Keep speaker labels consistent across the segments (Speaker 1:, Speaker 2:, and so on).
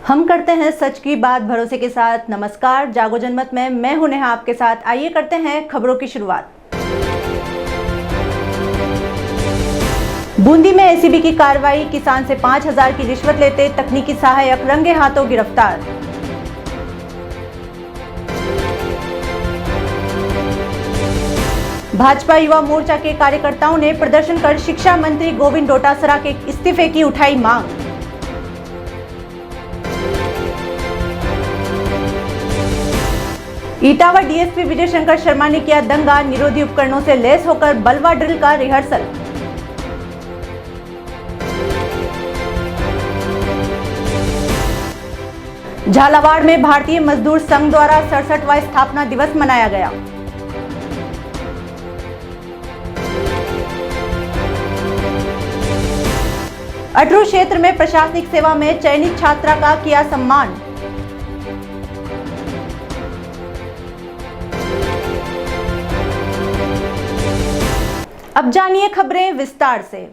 Speaker 1: हम करते हैं सच की बात भरोसे के साथ। नमस्कार, जागो जनमत में मैं हूं नेहा आपके साथ। आइए करते हैं खबरों की शुरुआत। बूंदी में एसीबी की कार्रवाई, किसान से 5,000 की रिश्वत लेते तकनीकी सहायक रंगे हाथों गिरफ्तार। भाजपा युवा मोर्चा के कार्यकर्ताओं ने प्रदर्शन कर शिक्षा मंत्री गोविंद डोटासरा के इस्तीफे की उठाई मांग। इटावा डीएसपी विजय शंकर शर्मा ने किया दंगा, निरोधी उपकरणों से लैस होकर बलवा ड्रिल का रिहर्सल। झालावाड़ में भारतीय मजदूर संघ द्वारा 67वां स्थापना दिवस मनाया गया। अटरू क्षेत्र में प्रशासनिक सेवा में चयनित छात्रा का किया सम्मान। अब जानिए खबरें विस्तार से।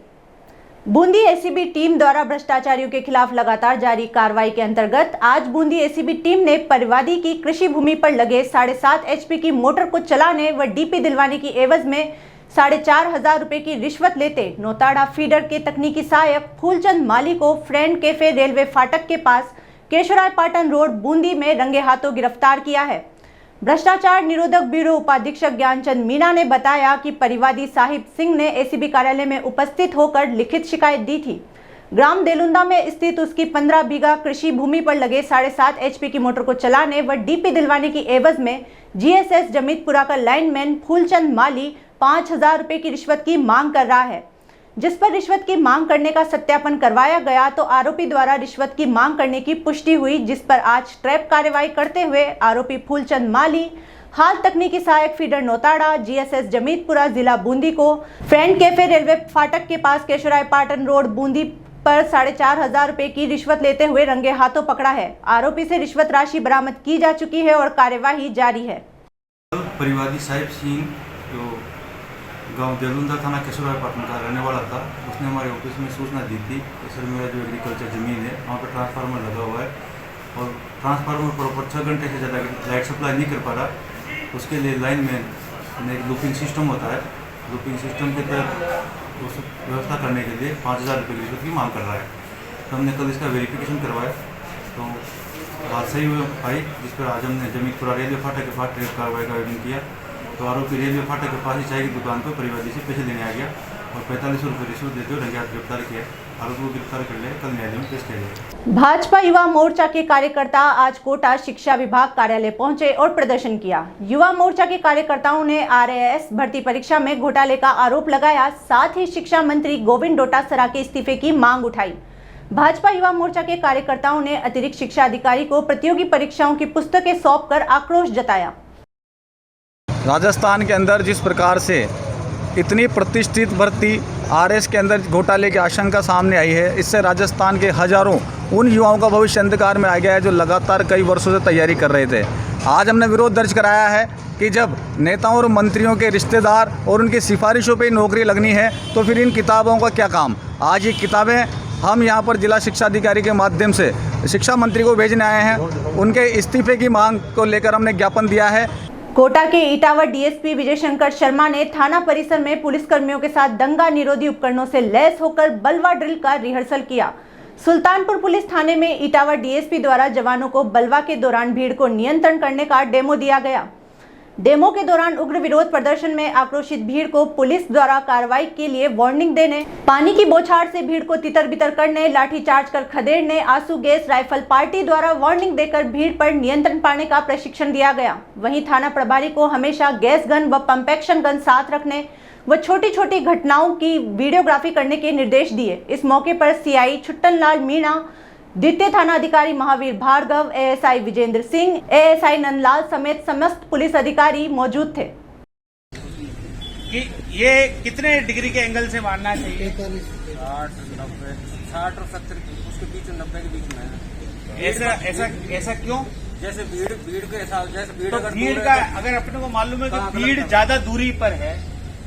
Speaker 1: बूंदी एसीबी टीम द्वारा भ्रष्टाचारियों के खिलाफ लगातार जारी कार्रवाई के अंतर्गत आज बूंदी एसीबी टीम ने परिवादी की कृषि भूमि पर लगे 7.5 HP की मोटर को चलाने व डीपी दिलवाने की एवज में 4,500 रुपए की रिश्वत लेते नौताड़ा फीडर के तकनीकी सहायक फूलचंद माली को फ्रेंड कैफे रेलवे फाटक के पास केशवराय पाटन रोड बूंदी में रंगे हाथों गिरफ्तार किया है। भ्रष्टाचार निरोधक ब्यूरो उपाधीक्षक ज्ञानचंद मीणा ने बताया कि परिवादी साहिब सिंह ने एसीबी कार्यालय में उपस्थित होकर लिखित शिकायत दी थी। ग्राम देलुंदा में स्थित उसकी 15 बीघा कृषि भूमि पर लगे 7.5 HP की मोटर को चलाने व डीपी दिलवाने की एवज में GSS जमीतपुरा का लाइनमैन फूलचंद माली 5,000 रुपए की रिश्वत की मांग कर रहा है। जिस पर रिश्वत की मांग करने का सत्यापन करवाया गया तो आरोपी द्वारा रिश्वत की मांग करने की पुष्टि हुई, जिस पर आज ट्रैप कार्रवाई करते हुए आरोपी फूलचंद माली हाल तकनीकी सहायक फीडर नौताड़ा GSS जमीतपुरा जिला बूंदी को फ्रेंड कैफे रेलवे फाटक के पास केशवराय पाटन रोड बूंदी पर 4,500 रुपए की रिश्वत लेते हुए रंगे हाथों पकड़ा है। आरोपी से रिश्वत राशि बरामद की जा चुकी है और कार्यवाही जारी है।
Speaker 2: परिवादी साहिब सिंह जो गांव देलुंदा थाना केशवराय पाटन का रहने वाला था, उसने हमारे ऑफिस में सूचना दी थी कि सर मेरा जो एग्रीकल्चर ज़मीन है वहाँ पर ट्रांसफार्मर लगा हुआ है और ट्रांसफार्मर प्रॉपर 6 घंटे से ज़्यादा लाइट सप्लाई नहीं कर पा रहा। उसके लिए लाइन में एक लूपिंग सिस्टम होता है, लूपिंग सिस्टम के तहत उस व्यवस्था करने के लिए 5,000 रुपये की रिश्वत की मांग कर रहा है। तो हमने कल इसका वेरिफिकेशन करवाया तो बात सही आई, जिस पर आज हमने जमीतपुरा रेलवे फाटक के पास ट्रैप कार्रवाई का आयोजन किया। तो आरोपी रेलवे फाटक के पास ही चाय की दुकान पर परिवादी से पैसे लेने आ गया और 4500 रुपये रिश्वत देते हुए रंगे हाथ गिरफ्तार किया। आरोपी को गिरफ्तार कर लिया, कल न्यायालय में पेश किया गया।
Speaker 1: भाजपा युवा मोर्चा के कार्यकर्ता आज कोटा शिक्षा विभाग कार्यालय पहुंचे और प्रदर्शन किया। युवा मोर्चा के कार्यकर्ताओं ने RAS भर्ती परीक्षा में घोटाले का आरोप लगाया, साथ ही शिक्षा मंत्री गोविंद डोटासरा के इस्तीफे की मांग उठाई। भाजपा युवा मोर्चा के कार्यकर्ताओं ने अतिरिक्त शिक्षा अधिकारी को प्रतियोगी परीक्षाओं की पुस्तकें सौंपकर आक्रोश जताया।
Speaker 3: राजस्थान के अंदर जिस प्रकार से इतनी प्रतिष्ठित भर्ती RS के अंदर घोटाले की आशंका सामने आई है, इससे राजस्थान के हजारों उन युवाओं का भविष्य अंधकार में आ गया है जो लगातार कई वर्षों से तैयारी कर रहे थे। आज हमने विरोध दर्ज कराया है कि जब नेताओं और मंत्रियों के रिश्तेदार और उनकी सिफारिशों पर नौकरी लगनी है तो फिर इन किताबों का क्या काम। आज ये किताबें हम यहाँ पर जिला शिक्षा अधिकारी के माध्यम से शिक्षा मंत्री को भेजने आए हैं। उनके इस्तीफे की मांग को लेकर हमने ज्ञापन दिया है।
Speaker 1: कोटा के इटावा डीएसपी विजय शंकर शर्मा ने थाना परिसर में पुलिसकर्मियों के साथ दंगा निरोधी उपकरणों से लैस होकर बलवा ड्रिल का रिहर्सल किया। सुल्तानपुर पुलिस थाने में इटावा डीएसपी द्वारा जवानों को बलवा के दौरान भीड़ को नियंत्रण करने का डेमो दिया गया। डेमो के दौरान उग्र विरोध प्रदर्शन में आक्रोशित भीड़ को पुलिस द्वारा कार्रवाई के लिए वार्निंग देने, पानी की बौछार से भीड़ को तितर बितर करने, लाठीचार्ज कर खदेड़ने, आंसू गैस राइफल पार्टी द्वारा वार्निंग देकर भीड़ पर नियंत्रण पाने का प्रशिक्षण दिया गया। वहीं थाना प्रभारी को हमेशा गैस गन व पंपेक्शन गन साथ रखने व छोटी छोटी घटनाओं की वीडियोग्राफी करने के निर्देश दिए। इस मौके पर CI छुट्टन लाल मीणा, द्वितीय थाना अधिकारी महावीर भार्गव, ASI विजेंद्र सिंह, ASI नंदलाल समेत समस्त पुलिस अधिकारी मौजूद थे।
Speaker 4: कि ये कितने डिग्री के एंगल से मारना चाहिए?
Speaker 5: 60 और 70 उसके बीच, 90 के बीच में।
Speaker 4: ऐसा क्यों?
Speaker 5: जैसे भीड़ के हिसाब, जैसे भीड़
Speaker 4: तो
Speaker 5: अगर
Speaker 4: भीड़ का अगर अपने को मालूम है कि भीड़ ज्यादा दूरी पर है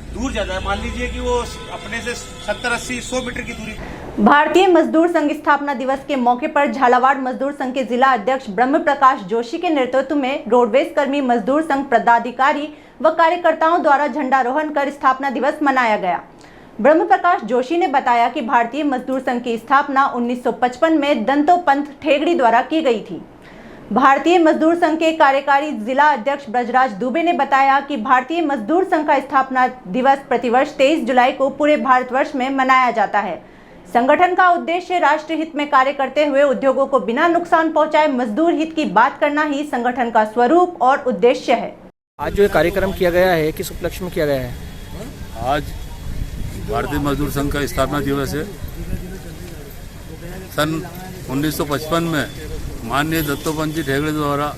Speaker 4: दूर जाता है, मान लीजिए कि वो अपने से 70, 80, 100 मीटर की दूरी।
Speaker 1: भारतीय मजदूर संघ स्थापना दिवस के मौके पर झालावाड़ मजदूर संघ के जिला अध्यक्ष ब्रह्म प्रकाश जोशी के नेतृत्व में रोडवेज कर्मी मजदूर संघ पदाधिकारी व कार्यकर्ताओं द्वारा झंडारोहण कर स्थापना दिवस मनाया गया। ब्रह्म प्रकाश जोशी ने बताया कि भारतीय मजदूर संघ की स्थापना 1955 में दंतोपंत ठेगड़ी द्वारा की गई थी। भारतीय मजदूर संघ के कार्यकारी जिला अध्यक्ष ब्रजराज दुबे ने बताया कि भारतीय मजदूर संघ का स्थापना दिवस प्रतिवर्ष 23 जुलाई को पूरे भारतवर्ष में मनाया जाता है। संगठन का उद्देश्य राष्ट्र हित में कार्य करते हुए उद्योगों को बिना नुकसान पहुंचाए मजदूर हित की बात करना ही संगठन का स्वरूप और उद्देश्य है।
Speaker 6: आज जो ये कार्यक्रम किया गया है, किस उपलक्ष्य में किया गया है?
Speaker 7: आज भारतीय मजदूर संघ का स्थापना दिवस है। सन 1955 में माननीय दत्तोपंत जी ठेगड़े द्वारा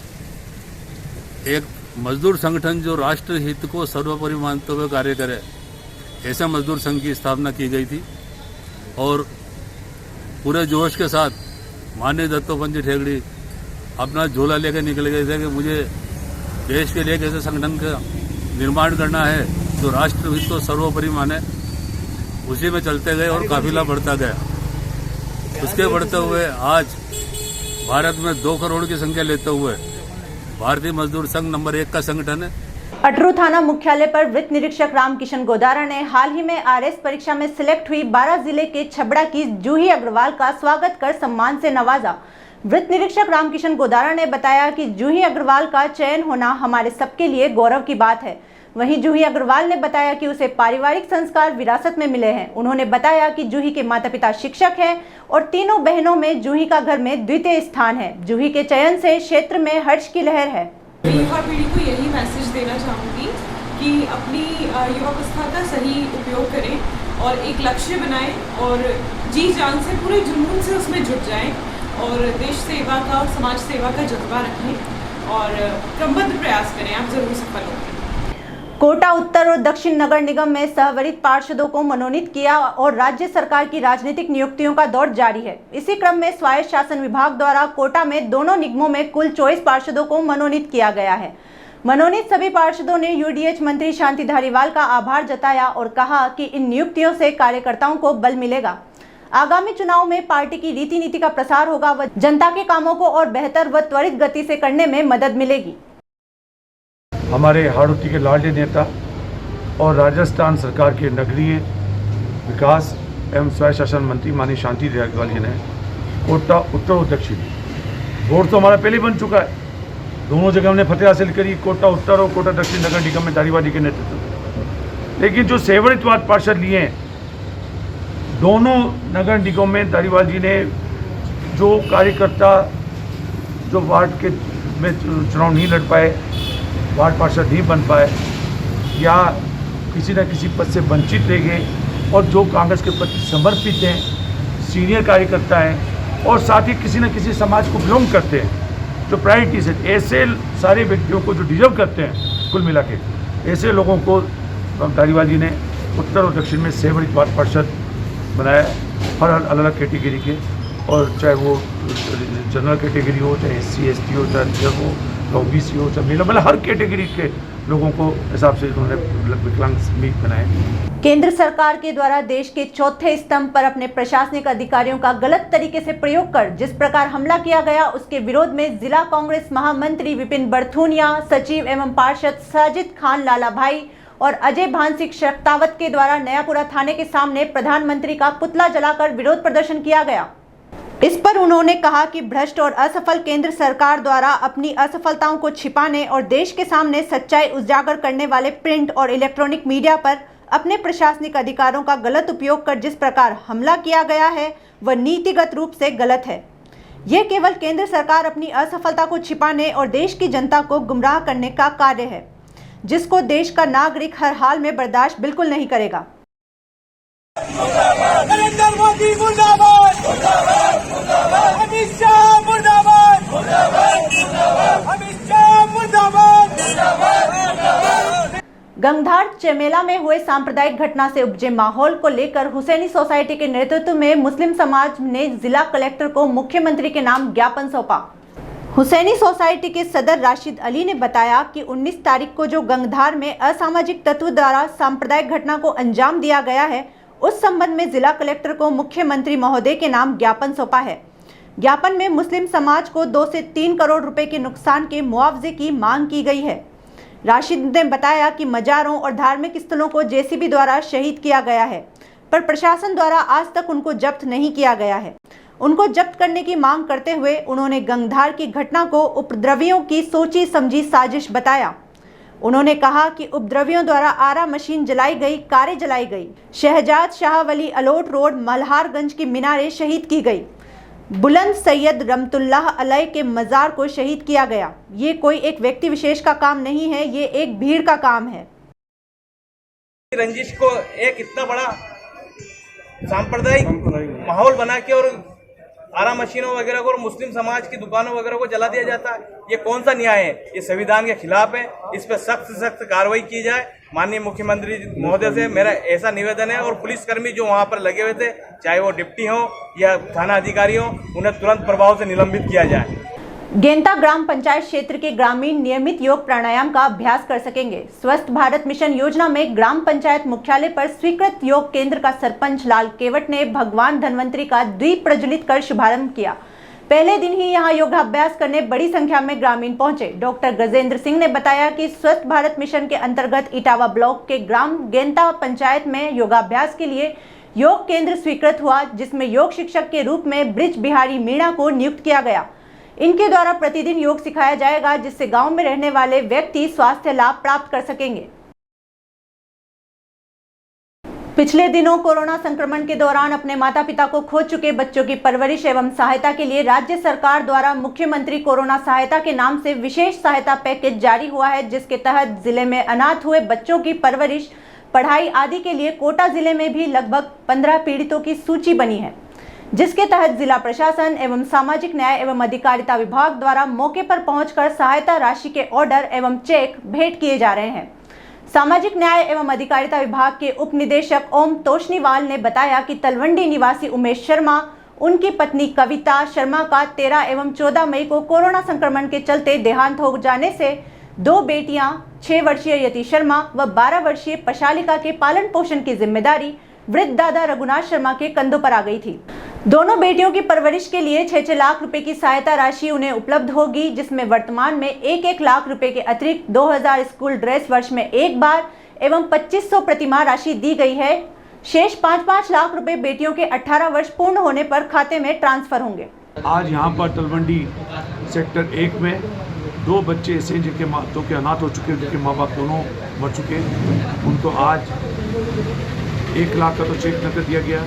Speaker 7: एक मजदूर संगठन जो राष्ट्र हित को सर्वोपरि मानते हुए कार्य करे, ऐसा मजदूर संघ की स्थापना की गई थी। और पूरे जोश के साथ माननीय दत्तोपंत जी ठेगड़ी अपना झोला लेकर निकल गए थे कि मुझे देश के लिए एक ऐसे संगठन का निर्माण करना है जो राष्ट्र हित को सर्वोपरि माने। उसी में चलते गए और काफिला बढ़ता गया। उसके बढ़ते हुए आज भारत में 2 करोड़ की संख्या लेते हुए भारतीय मजदूर संघ नंबर 1 का संगठन है।
Speaker 1: अटरू थाना मुख्यालय पर वृत्त निरीक्षक रामकिशन गोदारा ने हाल ही में आरएस परीक्षा में सिलेक्ट हुई 12 जिले के छबड़ा की जूही अग्रवाल का स्वागत कर सम्मान से नवाजा। वृत्त निरीक्षक रामकिशन गोदारा ने बताया कि जूही अग्रवाल का चयन होना हमारे सबके लिए गौरव की बात है। वहीं जूही अग्रवाल ने बताया कि उसे पारिवारिक संस्कार विरासत में मिले हैं। उन्होंने बताया कि जूही के माता पिता शिक्षक हैं और तीनों बहनों में जूही का घर में द्वितीय स्थान है। जूही के चयन से क्षेत्र में हर्ष की लहर है।
Speaker 8: युवा पीढ़ी को यही मैसेज देना चाहूँगी कि अपनी युवावस्था का सही उपयोग करें और एक लक्ष्य बनाएं और जी जान से पूरे जुनून से उसमें जुट जाएं और देश सेवा का और समाज सेवा का जज्बा रखें और क्रमबद्ध प्रयास करें, आप जरूर सफल होंगे।
Speaker 1: कोटा उत्तर और दक्षिण नगर निगम में सहवरित पार्षदों को मनोनीत किया और राज्य सरकार की राजनीतिक नियुक्तियों का दौर जारी है। इसी क्रम में स्वायत्त शासन विभाग द्वारा कोटा में दोनों निगमों में कुल 24 पार्षदों को मनोनीत किया गया है। मनोनीत सभी पार्षदों ने यूडीएच मंत्री शांति धारीवाल का आभार जताया और कहा कि इन नियुक्तियों से कार्यकर्ताओं को बल मिलेगा। आगामी चुनाव में पार्टी की रीति नीति का प्रसार होगा व जनता के कामों को और बेहतर व त्वरित गति से करने में मदद मिलेगी।
Speaker 9: हमारे हाड़ौती के लाडले नेता और राजस्थान सरकार के नगरीय विकास एवं स्वायत्त शासन मंत्री माननीय शांति धारीवाल जी ने कोटा उत्तर और दक्षिण वोट तो हमारा पहले बन चुका है, दोनों जगह हमने फतेह हासिल करी, कोटा उत्तर और कोटा दक्षिण नगर निगम में धारीवाल जी के नेतृत्व में। लेकिन जो सेवरित पार्षद लिए हैं दोनों नगर निगम में धारीवाल जी ने जो कार्यकर्ता जो वार्ड के में चुनाव नहीं लड़ पाए, वार्ड पार्षद नहीं बन पाए या किसी न किसी पद से वंचित रह गए और जो कांग्रेस के प्रति समर्पित हैं, सीनियर कार्यकर्ता हैं और साथ ही किसी न किसी समाज को बिलोंग करते हैं, जो प्रायोरिटीज है, ऐसे सारे व्यक्तियों को जो डिजर्व करते हैं कुल मिला के, ऐसे लोगों को धारीवाल जी ने उत्तर और दक्षिण में सेवरित वार्ड पार्षद बनाया हर अलग अलग कैटेगरी के, और चाहे वो जनरल कैटेगरी हो, चाहे SC ST हो, चाहे वो OBC हो, चाहे महिला, मतलब हर कैटेगरी के लोगों को हिसाब से उन्होंने विकलांग समिति बनाए।
Speaker 1: केंद्र सरकार के द्वारा देश के चौथे स्तंभ पर अपने प्रशासनिक अधिकारियों का गलत तरीके से प्रयोग कर जिस प्रकार हमला किया गया, उसके विरोध में जिला कांग्रेस महामंत्री विपिन बरथुनिया, सचिव एवं पार्षद साजिद खान लाला भाई और अजय भानसिक शक्तावत के द्वारा नयापुरा थाने के सामने प्रधानमंत्री का पुतला जलाकर विरोध प्रदर्शन किया गया। इस पर उन्होंने कहा कि भ्रष्ट और असफल केंद्र सरकार द्वारा अपनी असफलताओं को छिपाने और देश के सामने सच्चाई उजागर करने वाले प्रिंट और इलेक्ट्रॉनिक मीडिया पर अपने प्रशासनिक अधिकारों का गलत उपयोग कर जिस प्रकार हमला किया गया है वह नीतिगत रूप से गलत है। यह केवल केंद्र सरकार अपनी असफलता को छिपाने और देश की जनता को गुमराह करने का कार्य है, जिसको देश का नागरिक हर हाल में बर्दाश्त बिल्कुल नहीं करेगा।
Speaker 10: नरेंद्र मोदी मुर्दाबाद, अमित शाह मुर्दाबाद, अमित शाह मुर्दाबाद।
Speaker 1: गंगधार चमेला में हुए सांप्रदायिक घटना से उपजे माहौल को लेकर हुसैनी सोसाइटी के नेतृत्व में मुस्लिम समाज ने जिला कलेक्टर को मुख्यमंत्री के नाम ज्ञापन सौंपा। हुसैनी सोसाइटी के सदर राशिद अली ने बताया कि 19 तारीख को जो गंगधार में असामाजिक तत्व द्वारा सांप्रदायिक घटना को अंजाम दिया गया है, उस संबंध में जिला कलेक्टर को मुख्यमंत्री महोदय के नाम ज्ञापन सौंपा है। ज्ञापन में मुस्लिम समाज को 2 से 3 करोड़ रुपए के नुकसान के मुआवजे की मांग की गई है। राशिद ने बताया कि मजारों और धार्मिक स्थलों को जेसीबी द्वारा शहीद किया गया है, पर प्रशासन द्वारा आज तक उनको जब्त नहीं किया गया है। उनको जब्त करने की मांग करते हुए उन्होंने गंगधार की घटना को उपद्रवियों की सोची समझी साजिश बताया। उन्होंने कहा कि उपद्रवियों द्वारा आरा मशीन जलाई गई, कारें जलाई गई, शहजाद शाह वली अलोट रोड मल्हारगंज की मीनारें शहीद की गई, बुलंद सैयद रमतुल्लाह अलैह के मजार को शहीद किया गया। ये कोई एक व्यक्ति विशेष का काम नहीं है, ये एक भीड़ का काम है।
Speaker 5: रंजिश को एक इतना बड़ा सांप्रदायिक माहौल बना के और आरा मशीनों वगैरह को और मुस्लिम समाज की दुकानों वगैरह को जला दिया जाता है, ये कौन सा न्याय है? ये संविधान के खिलाफ है। इस पर सख्त से सख्त कार्रवाई की जाए। माननीय मुख्यमंत्री महोदय से मेरा ऐसा निवेदन है, और पुलिसकर्मी जो वहां पर लगे हुए थे, चाहे वो डिप्टी हो या थाना अधिकारी हो, उन्हें तुरंत प्रभाव से निलंबित किया जाए।
Speaker 1: गेंता ग्राम पंचायत क्षेत्र के ग्रामीण नियमित योग प्राणायाम का अभ्यास कर सकेंगे। स्वस्थ भारत मिशन योजना में ग्राम पंचायत मुख्यालय पर स्वीकृत योग केंद्र का सरपंच लाल केवट ने भगवान धन्वंतरी का द्वीप प्रज्वलित कर शुभारंभ किया। पहले दिन ही यहां योगाभ्यास करने बड़ी संख्या में ग्रामीण पहुंचे। डॉक्टर गजेंद्र सिंह ने बताया कि स्वस्थ भारत मिशन के अंतर्गत इटावा ब्लॉक के ग्राम गेंता पंचायत में योगाभ्यास के लिए योग केंद्र स्वीकृत हुआ, जिसमें योग शिक्षक के रूप में ब्रिज बिहारी मीणा को नियुक्त किया गया। इनके द्वारा प्रतिदिन योग सिखाया जाएगा, जिससे गांव में रहने वाले व्यक्ति स्वास्थ्य लाभ प्राप्त कर सकेंगे। पिछले दिनों कोरोना संक्रमण के दौरान अपने माता पिता को खो चुके बच्चों की परवरिश एवं सहायता के लिए राज्य सरकार द्वारा मुख्यमंत्री कोरोना सहायता के नाम से विशेष सहायता पैकेज जारी हुआ है, जिसके तहत जिले में अनाथ हुए बच्चों की परवरिश, पढ़ाई आदि के लिए कोटा जिले में भी लगभग 15 पीड़ितों की सूची बनी है, जिसके तहत जिला प्रशासन एवं सामाजिक न्याय एवं अधिकारिता विभाग द्वारा मौके पर पहुंचकर सहायता राशि के ऑर्डर एवं चेक भेंट किए जा रहे हैं। सामाजिक न्याय एवं अधिकारिता विभाग के उप निदेशक ओम तोषनीवाल ने बताया कि तलवंडी निवासी उमेश शर्मा, उनकी पत्नी कविता शर्मा का 13 एवं 14 मई को कोरोना संक्रमण के चलते देहांत हो जाने से 2 बेटियां 6 वर्षीय यति शर्मा व 12 वर्षीय पशालिका के पालन पोषण की जिम्मेदारी वृद्ध दादा रघुनाथ शर्मा के कंधों पर आ गई थी। दोनों बेटियों की परवरिश के लिए 6-6 लाख रुपए की सहायता राशि उन्हें उपलब्ध होगी, जिसमें वर्तमान में 1-1 लाख रुपए के अतिरिक्त 2000 स्कूल ड्रेस वर्ष में एक बार एवं 2500 प्रतिमाह राशि दी गई है। शेष 5-5 लाख रुपए बेटियों के 18 वर्ष पूर्ण होने पर खाते में ट्रांसफर होंगे।
Speaker 9: आज यहाँ पर तलवंडी सेक्टर 1 में 2 बच्चे ऐसे जिनके माताओं के अनाथ हो चुके, जिनके माँ बाप दोनों मर चुके, उनको आज 1 लाख का तो चेक नकद दिया गया।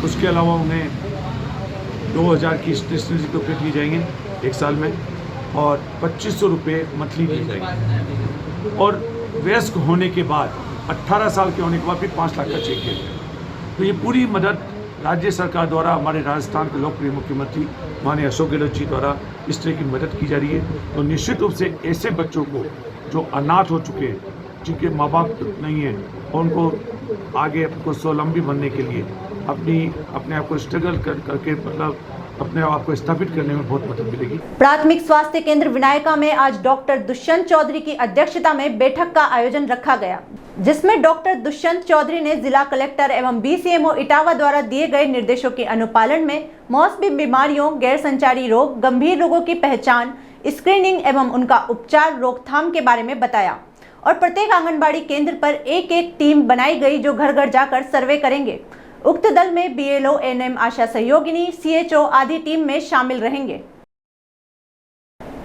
Speaker 9: उसके अलावा उन्हें 2000 की स्टेशनरी के रुपये दिए जाएंगे 1 साल में, और 2500 रुपये मंथली दिए जाएंगे, और वयस्क होने के बाद 18 साल के होने के बाद फिर 5 लाख का चेक दिया जाएगा। तो ये पूरी मदद राज्य सरकार द्वारा हमारे राजस्थान के लोकप्रिय मुख्यमंत्री माननीय अशोक गहलोत जी द्वारा इस तरह की मदद की जा रही है। तो निश्चित रूप से ऐसे बच्चों को जो अनाथ हो चुके हैं, जिनके माँ बाप नहीं हैं, और उनको आगे आपको स्वावलंबी बनने के लिए अपने आप को स्ट्रगल करके मतलब अपने आप को स्थापित करने में बहुत मदद मिलेगी।
Speaker 1: प्राथमिक स्वास्थ्य केंद्र विनायका में आज डॉक्टर दुष्यंत चौधरी की अध्यक्षता में बैठक का आयोजन रखा गया, जिसमें डॉक्टर दुष्यंत चौधरी ने जिला कलेक्टर एवं BCMO इटावा द्वारा दिए गए निर्देशों के अनुपालन में मौसमी बीमारियों, गैर संचारी रोग, गंभीर रोगों की पहचान, स्क्रीनिंग एवं उनका उपचार, रोकथाम के बारे में बताया। और प्रत्येक आंगनबाड़ी केंद्र पर एक टीम बनाई गई जो घर घर जाकर सर्वे करेंगे। उक्त दल में BLO, NM, आशा सहयोगिनी, CHO आदि टीम में शामिल रहेंगे।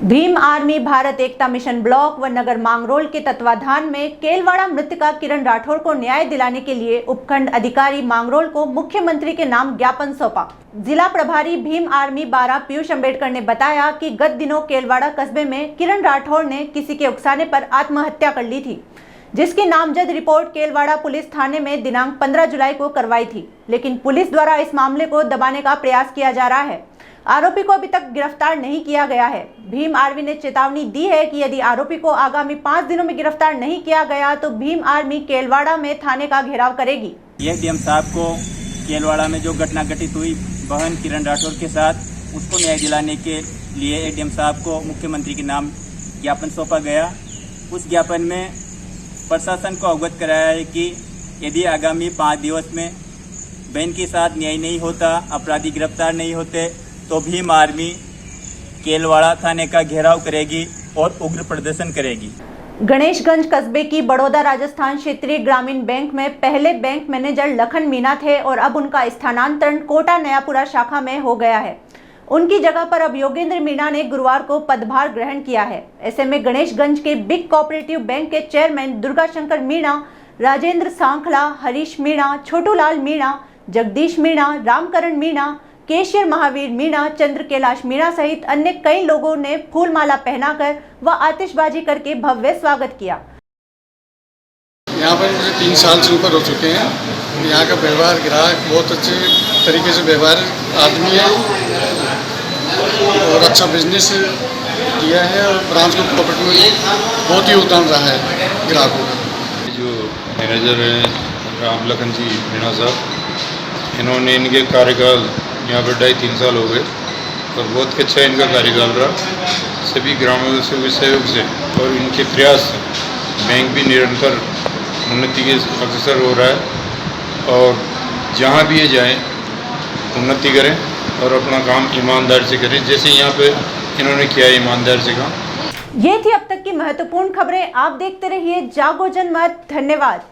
Speaker 1: भीम आर्मी भारत एकता मिशन ब्लॉक व नगर मांगरोल के तत्वाधान में केलवाड़ा मृतका किरण राठौर को न्याय दिलाने के लिए उपखंड अधिकारी मांगरोल को मुख्यमंत्री के नाम ज्ञापन सौंपा। जिला प्रभारी भीम आर्मी 12 पीयूष अम्बेडकर ने बताया कि गत दिनों केलवाड़ा कस्बे में किरण राठौर ने किसी के उकसाने पर आत्महत्या कर ली थी, जिसकी नामजद रिपोर्ट केलवाड़ा पुलिस थाने में दिनांक 15 जुलाई को करवाई थी, लेकिन पुलिस द्वारा इस मामले को दबाने का प्रयास किया जा रहा है। आरोपी को अभी तक गिरफ्तार नहीं किया गया है। भीम आर्मी ने चेतावनी दी है कि यदि आरोपी को आगामी 5 दिनों में गिरफ्तार नहीं किया गया तो भीम आर्मी केलवाड़ा में थाने का घेराव करेगी।
Speaker 5: यह DM साहब को केलवाड़ा में जो घटना घटित हुई बहन किरण राठौर के साथ, उसको न्याय दिलाने के
Speaker 11: लिए एडीएम साहब को मुख्यमंत्री के नाम ज्ञापन सौंपा गया। उस ज्ञापन में प्रशासन को अवगत कराया है कि यदि आगामी 5 दिवस में बैंक के साथ न्याय नहीं होता, अपराधी गिरफ्तार नहीं होते, तो भीम आर्मी केलवाड़ा थाने का घेराव करेगी और उग्र प्रदर्शन करेगी।
Speaker 1: गणेशगंज कस्बे की बड़ौदा राजस्थान क्षेत्रीय ग्रामीण बैंक में पहले बैंक मैनेजर लखन मीणा थे और अब उनका स्थानांतरण कोटा नयापुरा शाखा में हो गया है। उनकी जगह पर अब योगेंद्र मीणा ने गुरुवार को पदभार ग्रहण किया है। ऐसे में गणेशगंज के बिग कोऑपरेटिव बैंक के चेयरमैन दुर्गा शंकर मीणा, राजेंद्र सांखला, हरीश मीणा, छोटूलाल मीणा, जगदीश मीणा, रामकरण मीणा, केशियर महावीर मीणा, चंद्र कैलाश मीणा सहित अन्य कई लोगों ने फूलमाला पहनाकर व आतिशबाजी करके भव्य स्वागत किया।
Speaker 12: यहाँ पर मुझे 3 साल से ऊपर हो चुके हैं। यहाँ का व्यवहार, ग्राहक बहुत अच्छे तरीके से व्यवहार आदमी है और अच्छा बिजनेस किया है और ब्रांच को प्रॉपर्टी में बहुत ही योगदान रहा है ग्राहकों का।
Speaker 13: जो मैनेजर हैं राम लखन जी मीणा साहब, इन्होंने इनके कार्यकाल यहाँ पर 2.5-3 साल हो गए और बहुत अच्छा इनका कार्यकाल रहा। सभी ग्रामीणों से भी सहयोग से और इनके प्रयास से बैंक भी निरंतर उन्नति के अग्रसर हो रहा है और जहाँ भी ये जाएं उन्नति करें और अपना काम ईमानदार से करें, जैसे यहाँ पे इन्होंने किया ईमानदार से काम।
Speaker 1: ये थी अब तक की महत्वपूर्ण खबरें। आप देखते रहिए जागो जनमत। धन्यवाद।